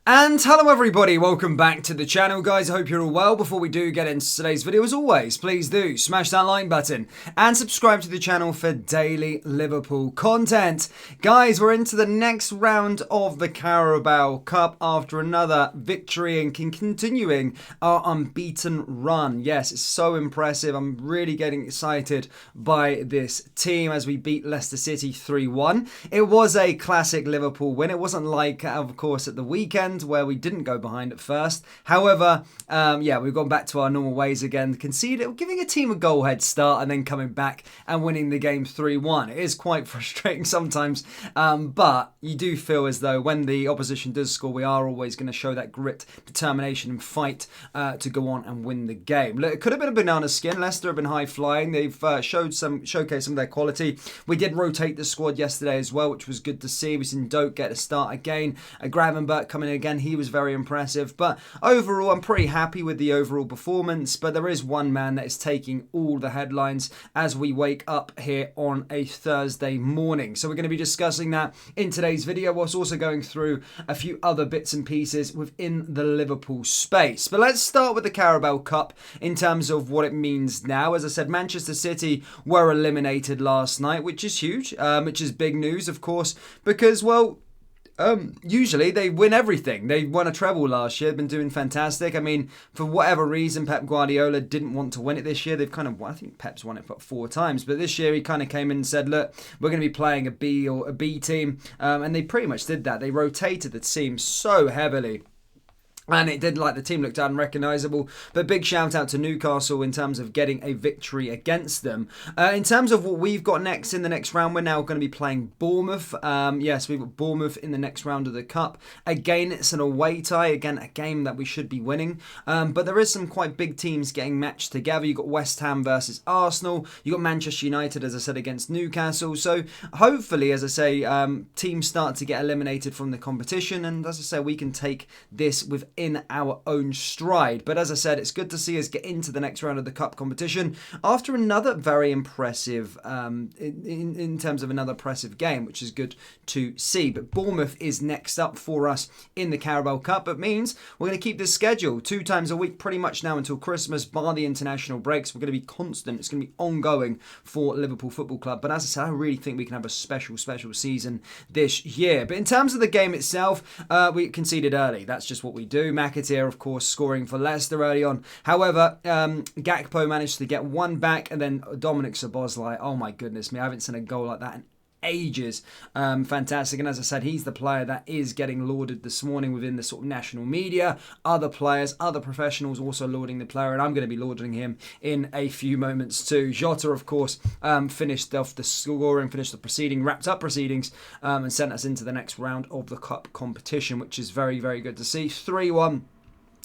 And hello everybody, welcome back to the channel guys. I hope you're all well. Before we do get into today's video, as always, please do smash that like button and subscribe to the channel for daily Liverpool content. Guys, we're into the next round of the Carabao Cup after another victory and continuing our unbeaten run. Yes, it's so impressive. I'm really getting excited by this team as we beat Leicester City 3-1. It was a classic Liverpool win. It wasn't like, of course, at the weekend where we didn't go behind at first. However, we've gone back to our normal ways again, conceded, giving a team a goal head start and then coming back and winning the game 3-1. It is quite frustrating sometimes, but you do feel as though when the opposition does score, we are always going to show that grit, determination and fight to go on and win the game. Look, it could have been a banana skin. Leicester have been high flying. They've showcased some of their quality. We did rotate the squad yesterday as well, which was good to see. We've seen Doak get a start again. Gravenberch coming in again, he was very impressive. But overall, I'm pretty happy with the overall performance. But there is one man that is taking all the headlines as we wake up here on a Thursday morning. So we're going to be discussing that in today's video, whilst also going through a few other bits and pieces within the Liverpool space. But let's start with the Carabao Cup in terms of what it means now. As I said, Manchester City were eliminated last night, which is huge, which is big news, of course, because, well, usually they win everything. They won a treble last year, been doing fantastic. I mean, for whatever reason, Pep Guardiola didn't want to win it this year. They've kind of, I think Pep's won it 4 times, but this year he kind of came in and said, look, we're going to be playing a B or a B team, and they pretty much did that. They rotated the team so heavily. And it did, like, the team looked unrecognisable. But big shout out to Newcastle in terms of getting a victory against them. In terms of what we've got next in the next round, we're now going to be playing Bournemouth. Yes, we've got Bournemouth in the next round of the Cup. Again, it's an away tie. Again, a game that we should be winning. But there is some quite big teams getting matched together. You've got West Ham versus Arsenal. You've got Manchester United, as I said, against Newcastle. So hopefully, as I say, teams start to get eliminated from the competition. And as I say, we can take this with in our own stride. But as I said, it's good to see us get into the next round of the Cup competition after another very impressive, in terms of another impressive game, which is good to see. But Bournemouth is next up for us in the Carabao Cup. It means we're going to keep this schedule 2 times a week pretty much now until Christmas, bar the international breaks. We're going to be constant. It's going to be ongoing for Liverpool Football Club. But as I said, I really think we can have a special season this year. But in terms of the game itself, we conceded early. That's just what we do. McAteer, of course, scoring for Leicester early on. However, Gakpo managed to get one back, and then Dominic Szoboszlai, oh my goodness me, I haven't seen a goal like that in ages. Fantastic. And as I said, he's the player that is getting lauded this morning within the sort of national media. Other players, other professionals also lauding the player, and I'm going to be lauding him in a few moments too. Jota, of course, finished off the scoring, finished the proceeding, wrapped up proceedings, and sent us into the next round of the Cup competition, which is very, very good to see. 3-1.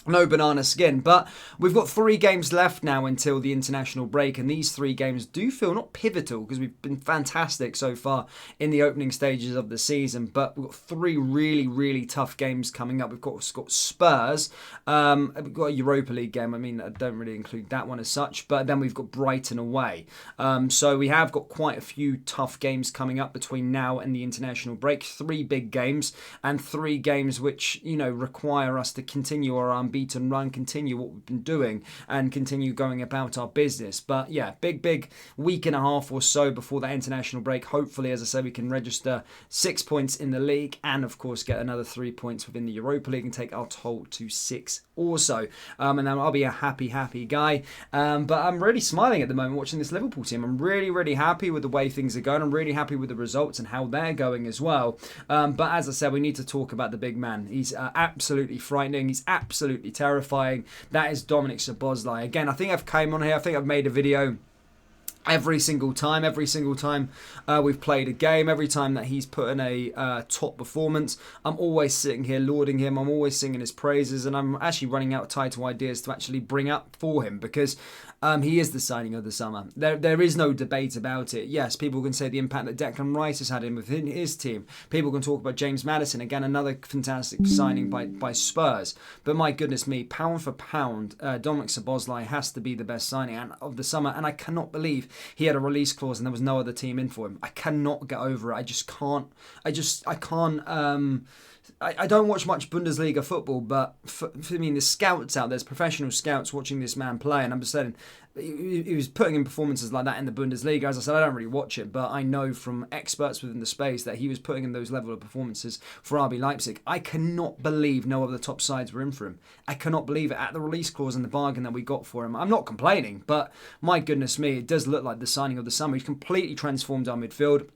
No banana skin, but we've got 3 games left now until the international break, and these 3 games do feel not pivotal because we've been fantastic so far in the opening stages of the season, but we've got 3 really, really tough games coming up. We've got Spurs, we've got a Europa League game. I mean, I don't really include that one as such, but then we've got Brighton away. So we have got quite a few tough games coming up between now and the international break. 3 big games and 3 games which, you know, require us to continue our unbeaten run, continue what we've been doing and continue going about our business. But yeah, big week and a half or so before that international break. Hopefully, as I say, we can register 6 points in the league and of course get another 3 points within the Europa League and take our total to 6 also. And then I'll be a happy guy. But I'm really smiling at the moment watching this Liverpool team. I'm really happy with the way things are going. I'm really happy with the results and how they're going as well. But as I said, we need to talk about the big man. He's absolutely frightening. He's absolutely terrifying. That is Dominic Szoboszlai. Again, I think I've came on here. I think I've made a video every single time we've played a game, every time that he's put in a top performance, I'm always sitting here lauding him. I'm always singing his praises, and I'm actually running out of title ideas to actually bring up for him because he is the signing of the summer. There is no debate about it. Yes, people can say the impact that Declan Rice has had within his team. People can talk about James Maddison, again, another fantastic signing by Spurs. But my goodness me, pound for pound, Dominic Szoboszlai has to be the best signing of the summer, and I cannot believe he had a release clause and there was no other team in for him. I cannot get over it. I can't I don't watch much Bundesliga football, but for me, the scouts out there's professional scouts watching this man play, and I'm just saying he was putting in performances like that in the Bundesliga. As I said, I don't really watch it, but I know from experts within the space that he was putting in those level of performances for RB Leipzig. I cannot believe no other top sides were in for him. I cannot believe it at the release clause and the bargain that we got for him. I'm not complaining, but my goodness me, it does look like the signing of the summer. He's completely transformed our midfield.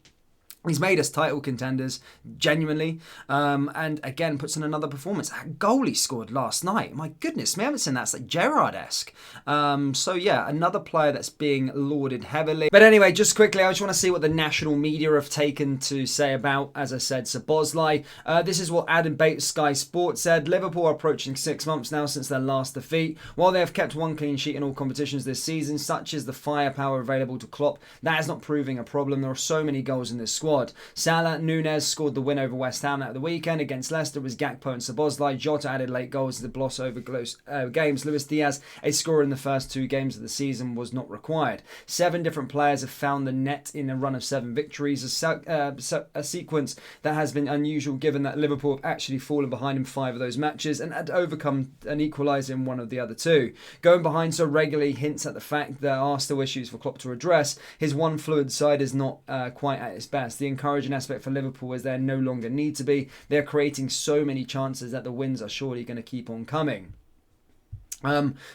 He's made us title contenders, genuinely, and again puts in another performance. That goal he scored last night, my goodness, me, I haven't seen that. It's like Gerrard-esque. So yeah, another player that's being lauded heavily. But anyway, just quickly, I just want to see what the national media have taken to say about, as I said, Szoboszlai. This is what Adam Bates, Sky Sports, said. Liverpool are approaching 6 months now since their last defeat. While they have kept one clean sheet in all competitions this season, such as the firepower available to Klopp, that is not proving a problem. There are so many goals in this squad. Salah, Nunez scored the win over West Ham at the weekend. Against Leicester was Gakpo and Szoboszlai. Jota added late goals to the Bloss over close games. Luis Diaz, a scorer in the first 2 games of the season, was not required. 7 different players have found the net in a run of 7 victories, a sequence that has been unusual given that Liverpool have actually fallen behind in 5 of those matches and had overcome an equaliser in one of the other 2. Going behind so regularly hints at the fact there are still issues for Klopp to address. His one fluid side is not quite at its best. The encouraging aspect for Liverpool is they no longer need to be. They're creating so many chances that the wins are surely going to keep on coming.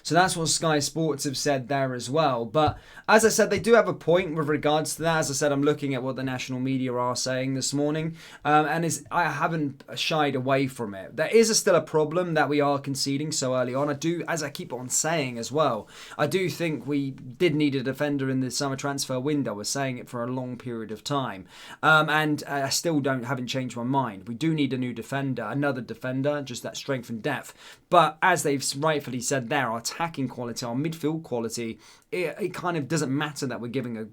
So that's what Sky Sports have said there as well. But as I said, they do have a point with regards to that. As I said, I'm looking at what the national media are saying this morning, and I haven't shied away from it. There is still a problem that we are conceding so early on. I do, as I keep on saying as well, I do think we did need a defender in the summer transfer window. We're saying it for a long period of time, and I still haven't changed my mind. We do need a new defender, another defender, just that strength and depth. But as they've rightfully said, there, our attacking quality, our midfield quality, it kind of doesn't matter that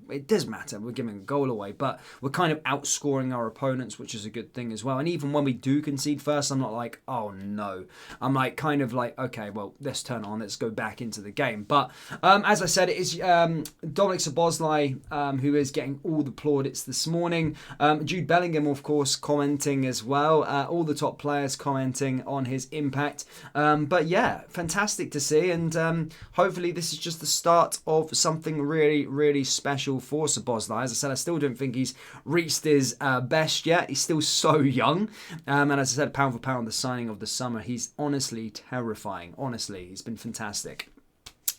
it does matter, we're giving a goal away, but we're kind of outscoring our opponents, which is a good thing as well. And even when we do concede first, I'm not like, oh no. I'm like, kind of like, okay, well, let's turn on, let's go back into the game. But as I said, it is Dominic Szoboszlai who is getting all the plaudits this morning. Jude Bellingham, of course, commenting as well. All the top players commenting on his impact. But yeah, fantastic to see, and hopefully this is just the start of something really, really special for Szoboszlai. As I said, I still don't think he's reached his best yet. He's still so young, and as I said, pound for pound, the signing of the summer, he's honestly terrifying. Honestly, he's been fantastic.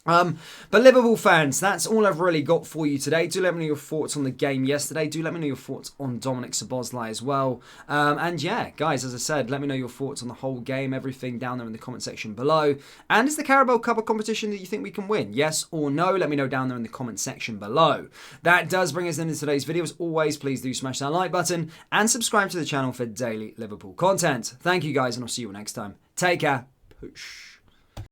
But Liverpool fans, that's all I've really got for you today. Do let me know your thoughts on the game yesterday. Do let me know your thoughts on Dominic Szoboszlai as well. And yeah, guys, as I said, let me know your thoughts on the whole game, everything down there in the comment section below. And is the Carabao Cup a competition that you think we can win? Yes or no? Let me know down there in the comment section below. That does bring us into today's video. As always, please do smash that like button and subscribe to the channel for daily Liverpool content. Thank you guys, and I'll see you all next time. Take care. Push.